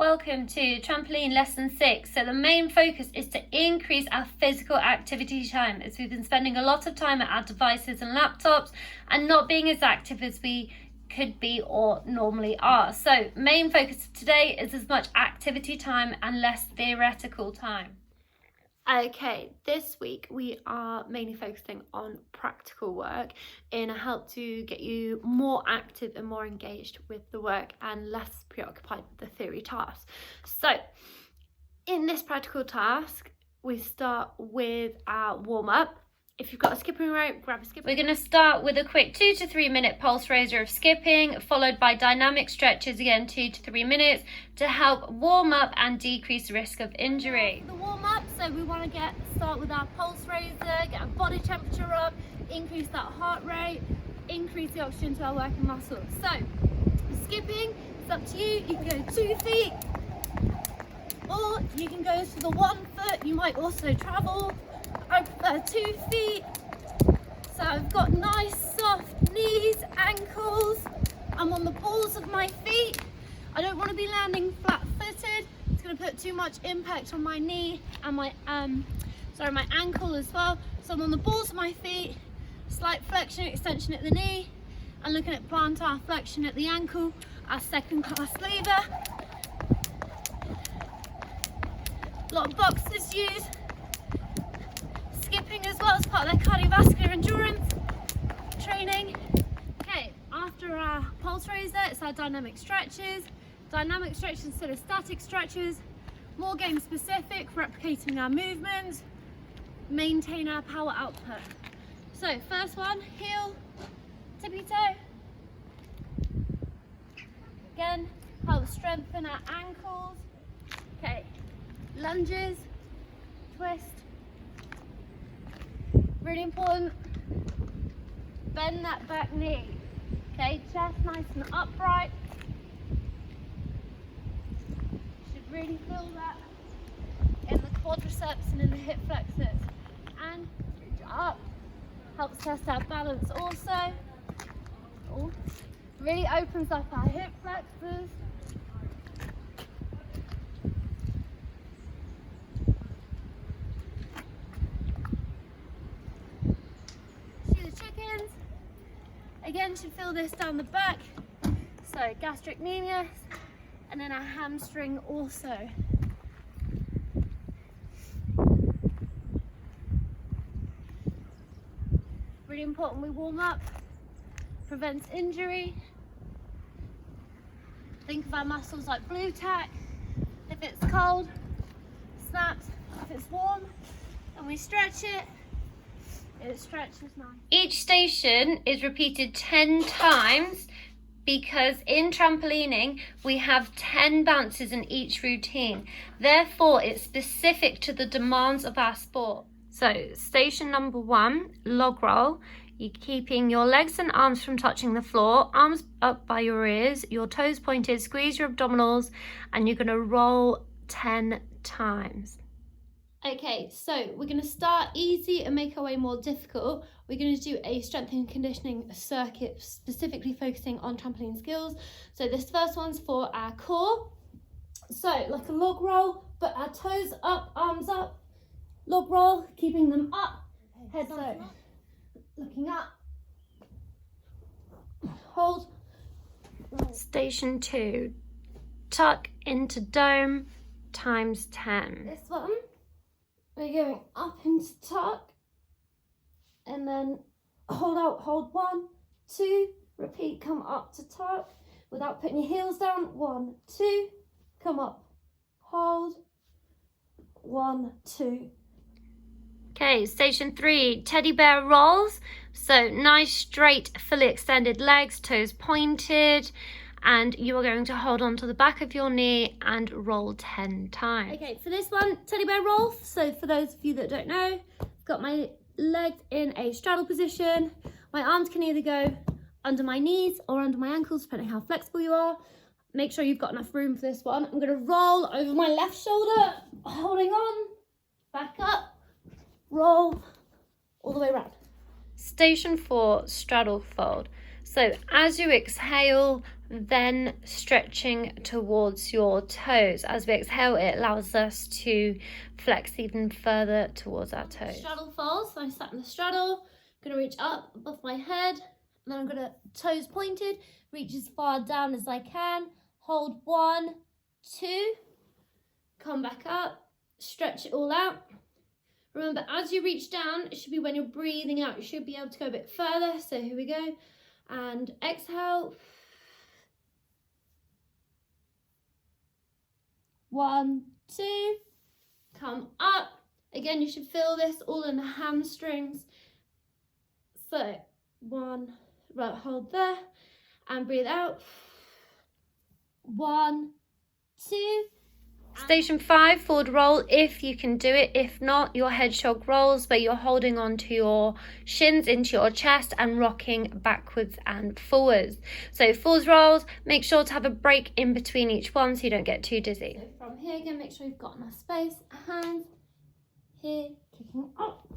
Welcome to Trampoline Lesson 6. So the main focus is to increase our physical activity time, as we've been spending a lot of time at our devices and laptops and not being as active as we could be or normally are. So main focus today is as much activity time and less theoretical time. Okay, this week we are mainly focusing on practical work in a help to get you more active and more engaged with the work and less preoccupied with the theory tasks. So in this practical task, we start with our warm-up. If you've got a skipping rope, grab a skipping rope. We're going to start with a quick 2 to 3 minute pulse raiser of skipping, followed by dynamic stretches, again 2 to 3 minutes, to help warm up and decrease the risk of injury. For the warm up, so we want to start with our pulse raiser, get our body temperature up, increase that heart rate, increase the oxygen to our working muscles. So skipping, it's up to you. You can go 2 feet, or you can go to the 1 foot. You might also travel. I prefer 2 feet. So I've got nice soft knees, ankles. I'm on the balls of my feet. I don't want to be landing flat-footed. It's going to put too much impact on my knee and my ankle as well. So I'm on the balls of my feet, slight flexion, extension at the knee, and looking at plantar flexion at the ankle, our second class lever. A lot of boxers use skipping as well as part of their cardiovascular endurance training. Okay, after our pulse raiser, it's our dynamic stretches. Dynamic stretches instead of static stretches, more game specific, replicating our movements, maintain our power output. So first one, heel, tippy toe. Again, help strengthen our ankles. Okay, lunges, twist. Really important, bend that back knee. Okay, chest nice and upright. Should really feel that in the quadriceps and in the hip flexors. And reach up, helps test our balance also. Ooh. Really opens up our hip flexors. Again, should feel this down the back, so gastric medius, and then our hamstring also. Really important we warm up, prevents injury. Think of our muscles like blue tack. If it's cold, snaps. If it's warm, and we stretch it. It stretches nice. Each station is repeated 10 times because in trampolining we have 10 bounces in each routine. Therefore, it's specific to the demands of our sport. So, station number 1, log roll. You're keeping your legs and arms from touching the floor, arms up by your ears, your toes pointed, squeeze your abdominals, and you're going to roll 10 times. Okay, so we're going to start easy and make our way more difficult. We're going to do a strength and conditioning circuit specifically focusing on trampoline skills. So this first one's for our core. So like a log roll, but our toes up, arms up, log roll, keeping them up, head low, looking up, hold. Station 2, tuck into dome times 10. This one. We're going up into tuck and then hold out, hold 1, 2, repeat, come up to tuck without putting your heels down, 1, 2, come up, hold, 1, 2. Okay, station 3, teddy bear rolls. So nice, straight, fully extended legs, toes pointed. And you are going to hold on to the back of your knee and roll 10 times. Okay, for this one, teddy bear roll. So for those of you that don't know, I've got my legs in a straddle position. My arms can either go under my knees or under my ankles, depending how flexible you are. Make sure you've got enough room for this one. I'm gonna roll over my left shoulder, holding on, back up, roll, all the way around. Station 4, straddle fold. So as you exhale, then stretching towards your toes. As we exhale, it allows us to flex even further towards our toes. Straddle fold. So I sat in the straddle, gonna reach up above my head, and then I'm gonna toes pointed, reach as far down as I can, hold 1, 2, come back up, stretch it all out. Remember, as you reach down, it should be when you're breathing out, you should be able to go a bit further. So here we go, and exhale. 1, 2, come up. Again, you should feel this all in the hamstrings. So 1, right, hold there, and breathe out. 1, 2. Station 5, forward roll if you can do it. If not, your head shrug rolls where you're holding on to your shins into your chest and rocking backwards and forwards. So forwards rolls, make sure to have a break in between each one so you don't get too dizzy. So from here again, make sure you've got enough space. Hands here, kicking up.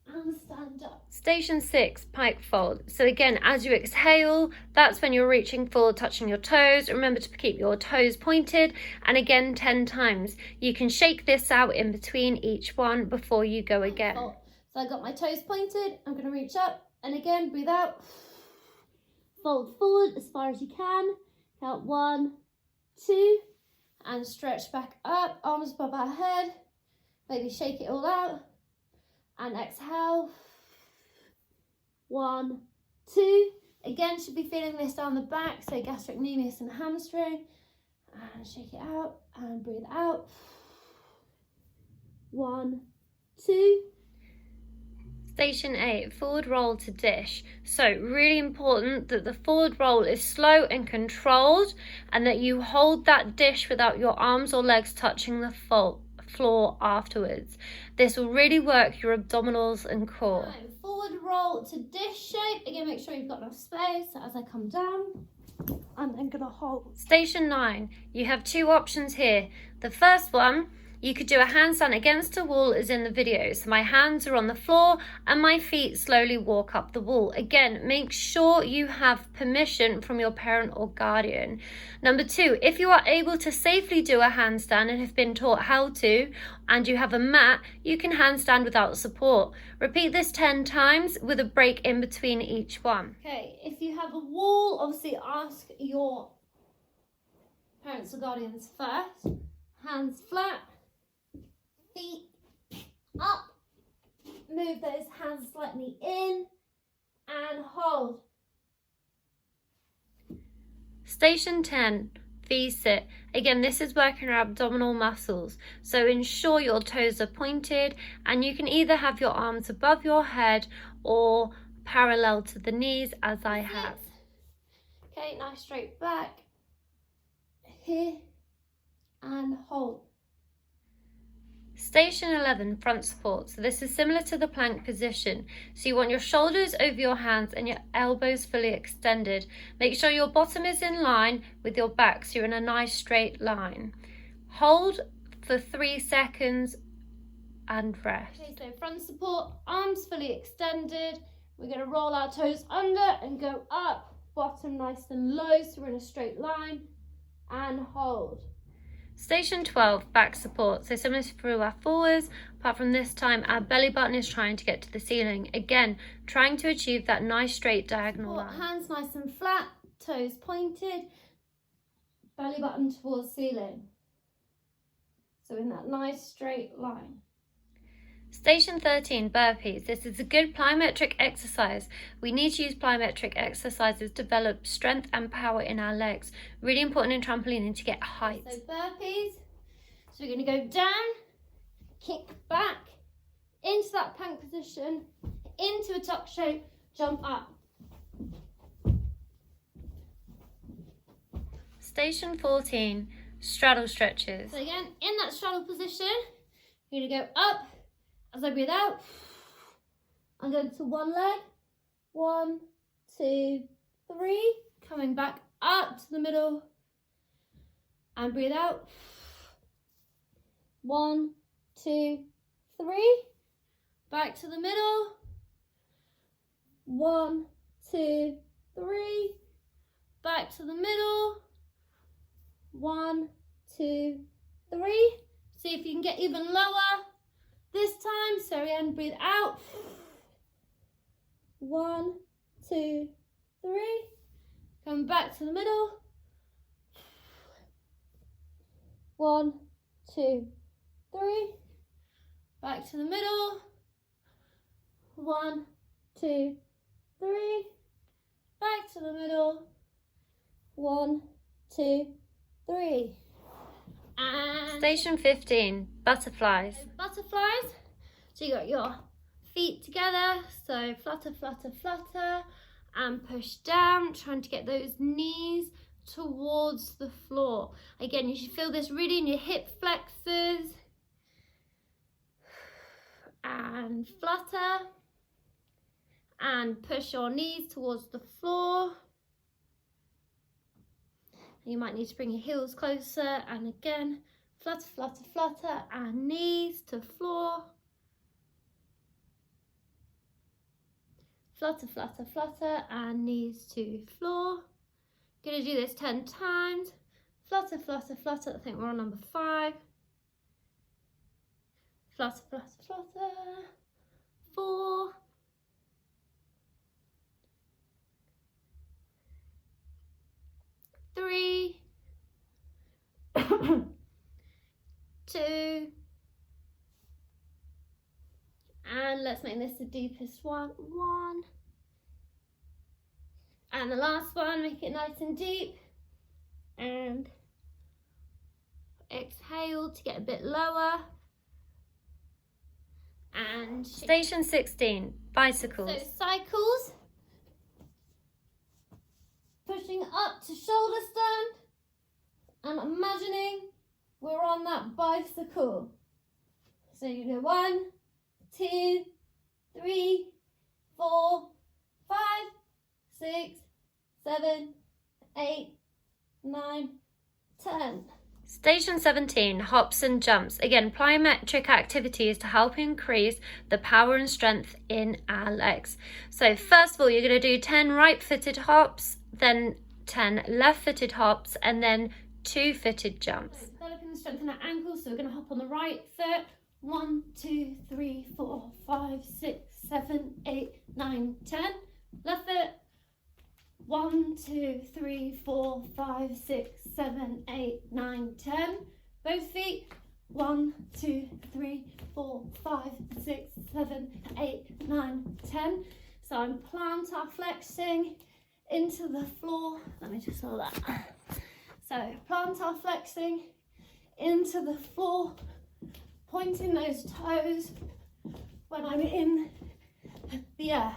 And stand up. Station 6, pike fold. So again, as you exhale, that's when you're reaching forward, touching your toes. Remember to keep your toes pointed, and again 10 times. You can shake this out in between each one before you go again. So I got my toes pointed, I'm going to reach up, and again, breathe out. Fold forward as far as you can. Count 1, 2, and stretch back up, arms above our head. Maybe shake it all out. And exhale. 1, 2. Again, should be feeling this down the back, so gastrocnemius and hamstring. And shake it out and breathe out. 1, 2. Station 8, forward roll to dish. So really important that the forward roll is slow and controlled, and that you hold that dish without your arms or legs touching the floor afterwards. This will really work your abdominals and core. Forward roll to dish shape. Again, make sure you've got enough space. So as I come down, I'm then gonna hold. Station 9, you have 2 options here. The first one, you could do a handstand against a wall as in the video. So my hands are on the floor and my feet slowly walk up the wall. Again, make sure you have permission from your parent or guardian. Number 2, if you are able to safely do a handstand and have been taught how to, and you have a mat, you can handstand without support. Repeat this 10 times with a break in between each one. Okay, if you have a wall, obviously ask your parents or guardians first. Hands flat. Feet up, move those hands slightly in and hold. Station 10, V-sit. Again, this is working our abdominal muscles. So ensure your toes are pointed, and you can either have your arms above your head or parallel to the knees as I have. Okay, nice straight back. Here and hold. Station 11, front support. So this is similar to the plank position. So you want your shoulders over your hands and your elbows fully extended. Make sure your bottom is in line with your back, so you're in a nice straight line. Hold for 3 seconds and rest. Okay, so front support, arms fully extended. We're going to roll our toes under and go up, bottom nice and low, so we're in a straight line, and hold. Station 12, back support. So similar to our forwards, apart from this time our belly button is trying to get to the ceiling. Again, trying to achieve that nice straight diagonal line. Hands nice and flat, toes pointed, belly button towards ceiling. So in that nice straight line. Station 13, burpees. This is a good plyometric exercise. We need to use plyometric exercises to develop strength and power in our legs. Really important in trampolining to get height. So burpees. So we're going to go down, kick back, into that plank position, into a tuck shape, jump up. Station 14, straddle stretches. So again, in that straddle position, you're going to go up. As I breathe out, I'm going to one leg. 1, 2, 3. Coming back up to the middle. And breathe out. 1, 2, 3. Back to the middle. 1, 2, 3. back to the middle. 1, 2, 3. See if you can get even lower this time. So again, breathe out. 1, 2, 3. Come back to the middle. 1, 2, 3. Back to the middle. 1, 2, 3. Back to the middle. 1, 2, 3. And Station 15, butterflies. butterflies. So you got your feet together. So flutter, flutter, flutter, and push down, trying to get those knees towards the floor. Again, you should feel this really in your hip flexors. And flutter. And push your knees towards the floor. You might need to bring your heels closer, and again, flutter, flutter, flutter, and knees to floor. Flutter, flutter, flutter, and knees to floor. Gonna do this 10 times. Flutter, flutter, flutter. I think we're on number 5. Flutter, flutter, flutter. 4. 3. 2. And let's make this the deepest one. 1. And the last one, make it nice and deep. And exhale to get a bit lower. And Station 16, bicycles. so cycles. Pushing up to shoulder stand. And imagining we're on that bicycle. So you go 1, 2, 3, 4, 5, 6, 7, 8, 9, 10. Station 17, hops and jumps. Again, plyometric activities to help increase the power and strength in our legs. So first of all, you're going to do 10 right-footed hops, then 10 left-footed hops, and then 2-footed jumps. So developing the strength in our ankles, so we're going to hop on the right foot. 1, 2, 3, 4, 5, 6, 7, 8, 9, 10. Left foot. 1, 2, 3, 4, 5, 6, 7, 8, 9, 10. Both feet. 1, 2, 3, 4, 5, 6, 7, 8, 9, 10. So I'm plantar flexing into the floor. Let me just hold that. So plantar flexing into the floor, pointing those toes when I'm in the air.